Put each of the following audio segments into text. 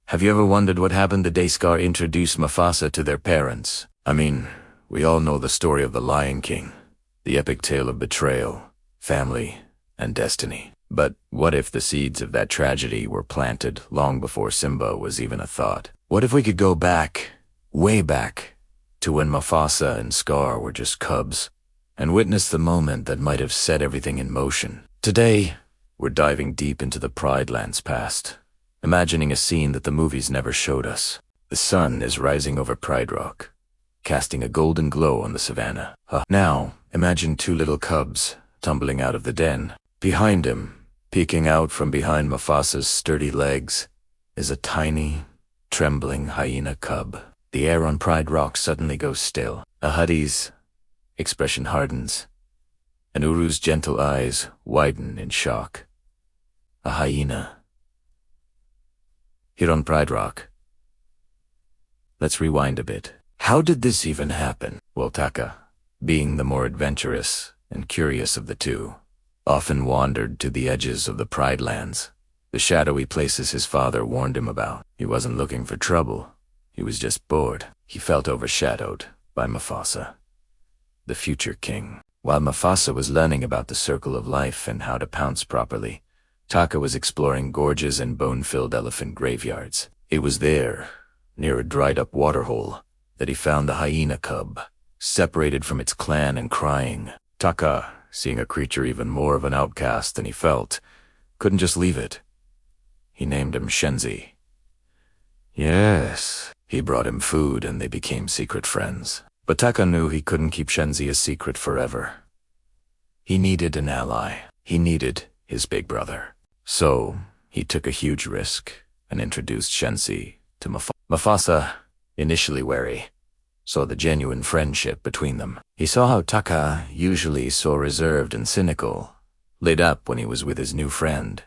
Have you ever wondered what happened the day Scar introduced Mufasa to their parents? I mean, we all know the story of the Lion King, the epic tale of betrayal, family, and destiny. But what if the seeds of that tragedy were planted long before Simba was even a thought? What if we could go back, way back, to when Mufasa and Scar were just cubs, and witness the moment that might have set everything in motion? Today, we're diving deep into the Pride Lands past, imagining a scene that the movies never showed us. The sun is rising over Pride Rock, casting a golden glow on the savannah. Now, imagine two little cubs tumbling out of the den. Behind him, peeking out from behind Mufasa's sturdy legs, is a tiny, trembling hyena cub. The air on Pride Rock suddenly goes still. Ahadi's expression hardens, and Uru's gentle eyes widen in shock. A hyena. Here on Pride Rock. Let's rewind a bit. How did this even happen? Well, Taka, being the more adventurous and curious of the two, often wandered to the edges of the Pride Lands, the shadowy places his father warned him about. He wasn't looking for trouble. He was just bored. He felt overshadowed by Mufasa, the future king. While Mufasa was learning about the circle of life and how to pounce properly, Taka was exploring gorges and bone-filled elephant graveyards. It was there, near a dried-up waterhole, that he found the hyena cub, separated from its clan and crying. Taka, seeing a creature even more of an outcast than he felt, couldn't just leave it. He named him Shenzi. Yes, he brought him food and they became secret friends. But Taka knew he couldn't keep Shenzi a secret forever. He needed an ally. He needed his big brother. So, he took a huge risk and introduced Shenzi to Mufasa. Mufasa, initially wary, saw the genuine friendship between them. He saw how Taka, usually so reserved and cynical, lit up when he was with his new friend.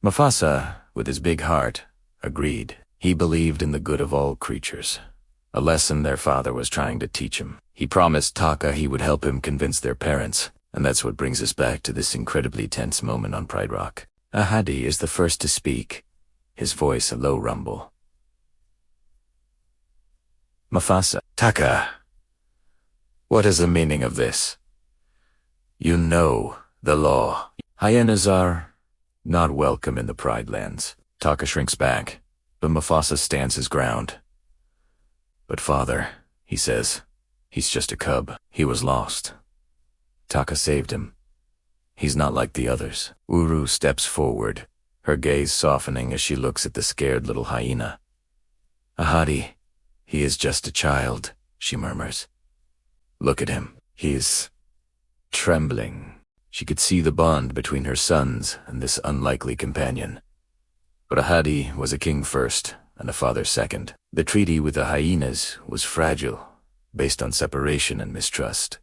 Mufasa, with his big heart, agreed. He believed in the good of all creatures, a lesson their father was trying to teach him. He promised Taka he would help him convince their parents, and that's what brings us back to this incredibly tense moment on Pride Rock. Ahadi is the first to speak, his voice a low rumble. Mufasa, Taka, what is the meaning of this? You know the law. Hyenas are not welcome in the Pride Lands. Taka shrinks back, but Mufasa stands his ground. But father, he says, he's just a cub. He was lost. Taka saved him. He's not like the others. Uru steps forward, her gaze softening as she looks at the scared little hyena. Ahadi, he is just a child, she murmurs. Look at him. He's trembling. She could see the bond between her sons and this unlikely companion. But Ahadi was a king first and a father second. The treaty with the hyenas was fragile, based on separation and mistrust.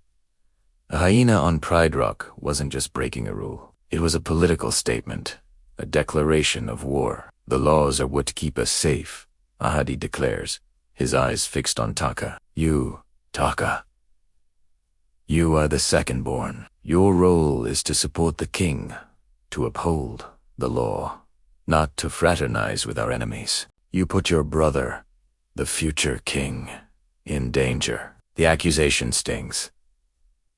A hyena on Pride Rock wasn't just breaking a rule. It was a political statement, a declaration of war. The laws are what keep us safe, Ahadi declares, his eyes fixed on Taka. You, Taka. You are the second-born. Your role is to support the king, to uphold the law, not to fraternize with our enemies. You put your brother, the future king, in danger. The accusation stings.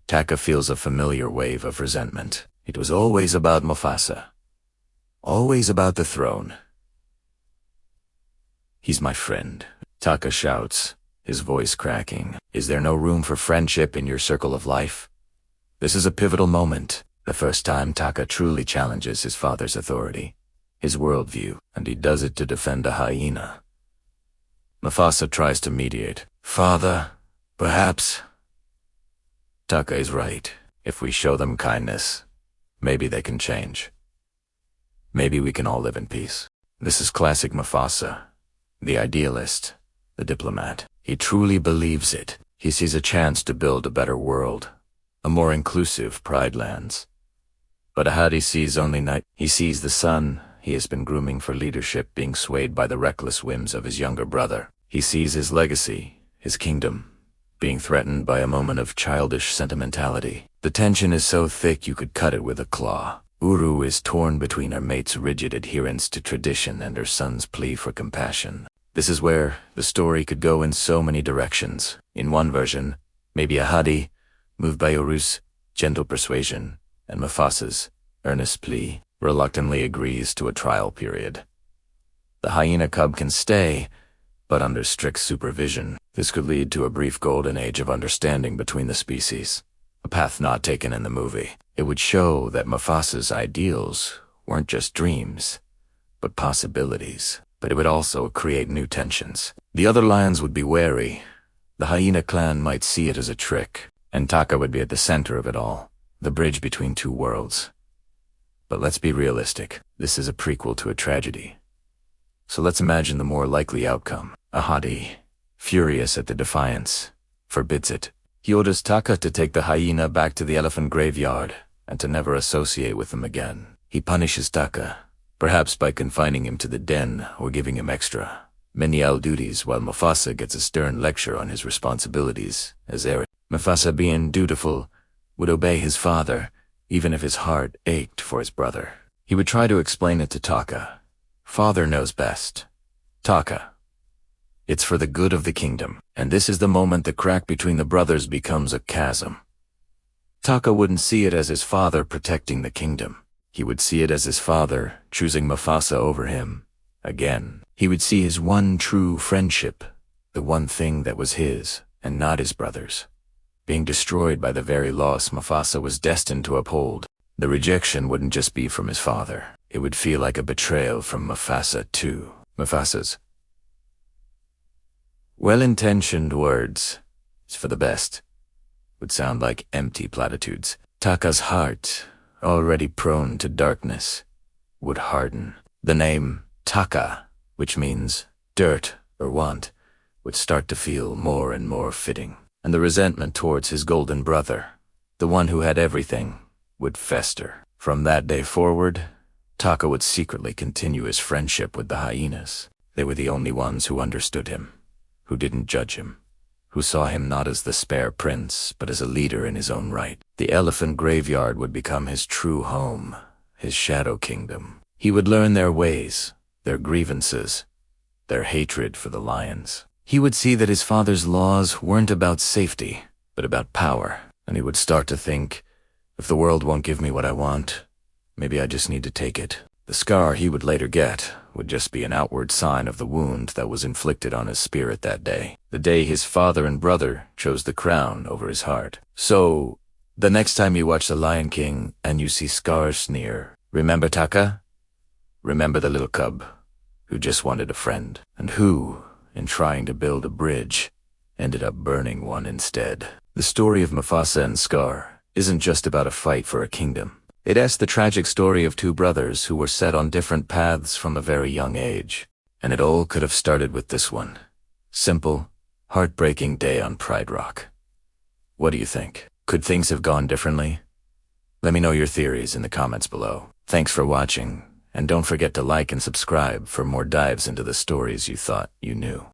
Taka feels a familiar wave of resentment. It was always about Mufasa. Always about the throne. He's my friend. Taka shouts, his voice cracking. Is there no room for friendship in your circle of life? This is a pivotal moment. The first time Taka truly challenges his father's authority, his worldview, and he does it to defend a hyena. Mufasa tries to mediate. Father, perhaps. Taka is right. If we show them kindness, maybe they can change. Maybe we can all live in peace. This is classic Mufasa, the idealist, the diplomat. He truly believes it. He sees a chance to build a better world, a more inclusive Pride Lands. But Ahadi sees only night. He sees the son he has been grooming for leadership being swayed by the reckless whims of his younger brother. He sees his legacy, his kingdom, being threatened by a moment of childish sentimentality. The tension is so thick you could cut it with a claw. Uru is torn between her mate's rigid adherence to tradition and her son's plea for compassion. This is where the story could go in so many directions. In one version, maybe Ahadi, moved by Uru's gentle persuasion, and Mufasa's earnest plea, reluctantly agrees to a trial period. The hyena cub can stay, but under strict supervision. This could lead to a brief golden age of understanding between the species, a path not taken in the movie. It would show that Mufasa's ideals weren't just dreams, but possibilities. But it would also create new tensions. The other lions would be wary. The hyena clan might see it as a trick, and Taka would be at the center of it all, the bridge between two worlds. But let's be realistic. This is a prequel to a tragedy. So let's imagine the more likely outcome. Ahadi, furious at the defiance, forbids it. He orders Taka to take the hyena back to the elephant graveyard and to never associate with him again. He punishes Taka, perhaps by confining him to the den or giving him extra menial duties, while Mufasa gets a stern lecture on his responsibilities as heir. Mufasa, being dutiful, would obey his father, even if his heart ached for his brother. He would try to explain it to Taka. Father knows best. Taka, it's for the good of the kingdom. And this is the moment the crack between the brothers becomes a chasm. Taka wouldn't see it as his father protecting the kingdom. He would see it as his father choosing Mufasa over him again. He would see his one true friendship, the one thing that was his and not his brother's, being destroyed by the very loss Mufasa was destined to uphold. The rejection wouldn't just be from his father. It would feel like a betrayal from Mufasa too. Mufasa's well-intentioned words, "It's for the best," would sound like empty platitudes. Taka's heart, already prone to darkness, would harden. The name Taka, which means dirt or want, would start to feel more and more fitting. And the resentment towards his golden brother, the one who had everything, would fester. From that day forward, Taka would secretly continue his friendship with the hyenas. They were the only ones who understood him, who didn't judge him, who saw him not as the spare prince, but as a leader in his own right. The elephant graveyard would become his true home, his shadow kingdom. He would learn their ways, their grievances, their hatred for the lions. He would see that his father's laws weren't about safety, but about power. And he would start to think, if the world won't give me what I want, maybe I just need to take it. The scar he would later get would just be an outward sign of the wound that was inflicted on his spirit that day, the day his father and brother chose the crown over his heart. So, the next time you watch The Lion King and you see Scar's sneer, remember Taka? Remember the little cub who just wanted a friend, and who, in trying to build a bridge, ended up burning one instead. The story of Mufasa and Scar isn't just about a fight for a kingdom. It asks the tragic story of two brothers who were set on different paths from a very young age. And it all could have started with this one. Simple, heartbreaking day on Pride Rock. What do you think? Could things have gone differently? Let me know your theories in the comments below. Thanks for watching, and don't forget to like and subscribe for more dives into the stories you thought you knew.